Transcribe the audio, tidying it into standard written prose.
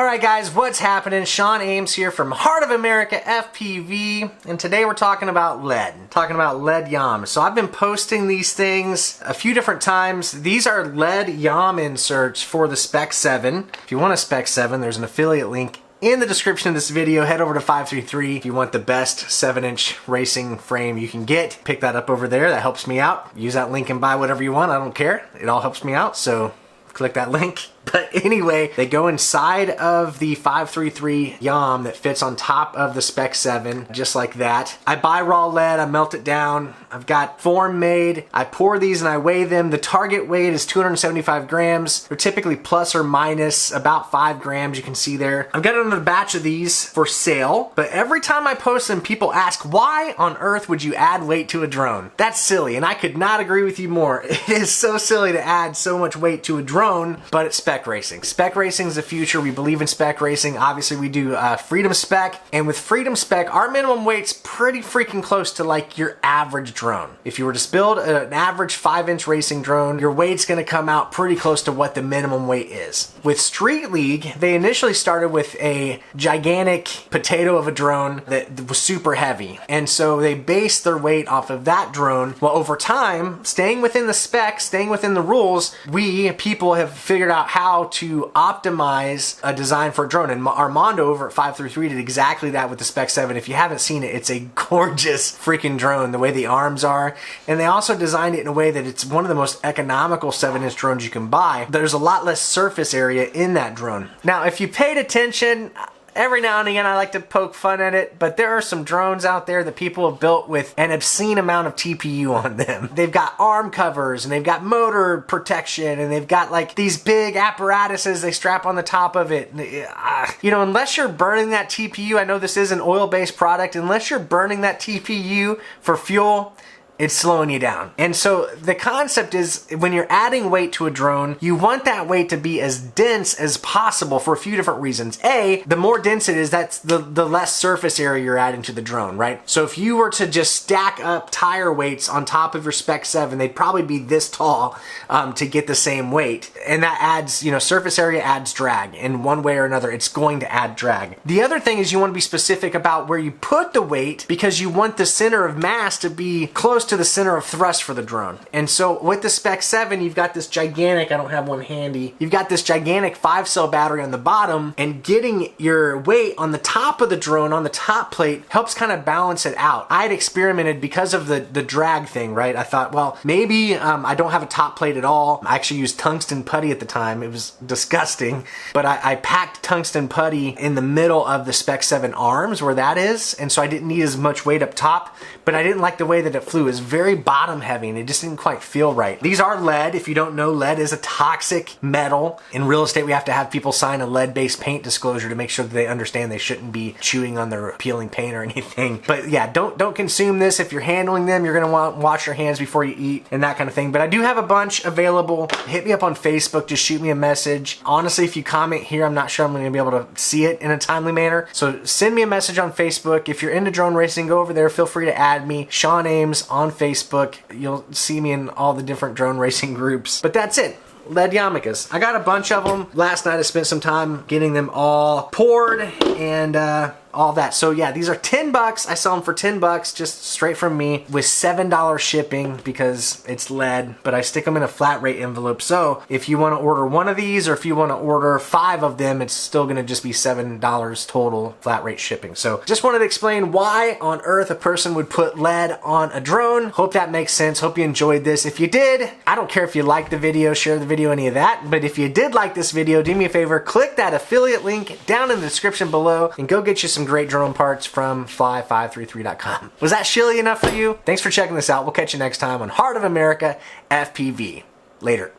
Alright guys, what's happening? Sean Ames here from Heart of America FPV, and today we're talking about lead. Talking about lead YAWM. So I've been posting these things a few different times. These are lead YAWM inserts for the Spec 7. If you want a Spec 7, there's an affiliate link in the description of this video. Head over to 533 if you want the best 7-inch racing frame you can get. Pick that up over there. That helps me out. Use that link and buy whatever you want. I don't care. It all helps me out, so click that link. But anyway, they go inside of the 533 YAWM that fits on top of the Spec 7, just like that. I buy raw lead, I melt it down, I've got form made, I pour these and I weigh them. The target weight is 275 grams. They're typically plus or minus about 5 grams, you can see there. I've got another batch of these for sale, but every time I post them, people ask, why on earth would you add weight to a drone? That's silly, and I could not agree with you more. It is so silly to add so much weight to a drone, but it's spec racing. Spec racing is the future. We believe in spec racing. Obviously, we do Freedom Spec, and with Freedom Spec, our minimum weight's pretty freaking close to like your average drone. If you were to build an average 5-inch racing drone, your weight's going to come out pretty close to what the minimum weight is. With Street League, they initially started with a gigantic potato of a drone that was super heavy, and so they based their weight off of that drone. Well, over time, staying within the spec, staying within the rules, we people have figured out how to optimize a design for a drone, and Armando over at 533 did exactly that with the Spec 7. If you haven't seen it, it's a gorgeous freaking drone, the way the arms are, and they also designed it in a way that it's one of the most economical 7-inch drones you can buy. There's a lot less surface area in that drone. Now, if you paid attention, every now and again I like to poke fun at it, but there are some drones out there that people have built with an obscene amount of TPU on them. They've got arm covers, and they've got motor protection, and they've got like these big apparatuses they strap on the top of it. You know, unless you're burning that TPU, I know this is an oil-based product, unless you're burning that TPU for fuel, it's slowing you down. And so the concept is, when you're adding weight to a drone, you want that weight to be as dense as possible for a few different reasons. A, the more dense it is, that's the less surface area you're adding to the drone, right? So if you were to just stack up tire weights on top of your Spec 7, they'd probably be this tall to get the same weight. And that adds, you know, surface area adds drag. In one way or another, it's going to add drag. The other thing is you want to be specific about where you put the weight, because you want the center of mass to be close to the center of thrust for the drone. And so with the Spec 7, you've got this gigantic, I don't have one handy, you've got this gigantic 5-cell battery on the bottom, and getting your weight on the top of the drone, on the top plate, helps kind of balance it out. I had experimented because of the drag thing, right? I thought, well, maybe I don't have a top plate at all. I actually used tungsten putty at the time. It was disgusting, but I packed tungsten putty in the middle of the Spec 7 arms where that is, and so I didn't need as much weight up top, but I didn't like the way that it flew. It was very bottom heavy, and it just didn't quite feel right. These are lead. If you don't know, lead is a toxic metal. In real estate, we have to have people sign a lead-based paint disclosure to make sure that they understand they shouldn't be chewing on their peeling paint or anything. But yeah, don't consume this. If you're handling them, you're gonna want to wash your hands before you eat and that kind of thing. But I do have a bunch available. Hit me up on Facebook. Just shoot me a message. Honestly, if you comment here, I'm not sure I'm gonna be able to see it in a timely manner. So send me a message on Facebook. If you're into drone racing, go over there. Feel free to add me, Sean Ames, on Facebook. You'll see me in all the different drone racing groups. But that's it. Lead Yarmulkes. I got a bunch of them. Last night I spent some time getting them all poured and all that. So yeah, these are 10 bucks. I sell them for 10 bucks, just straight from me, with $7 shipping because it's lead, but I stick them in a flat rate envelope. So if you want to order one of these, or if you want to order 5 of them, it's still going to just be $7 total flat rate shipping. So just wanted to explain why on earth a person would put lead on a drone. Hope that makes sense. Hope you enjoyed this. If you did, I don't care if you liked the video, share the video, any of that, but if you did like this video, do me a favor, click that affiliate link down in the description below and go get you some great drone parts from fly533.com. Was that shilly enough for you? Thanks for checking this out. We'll catch you next time on Heart of America FPV. Later.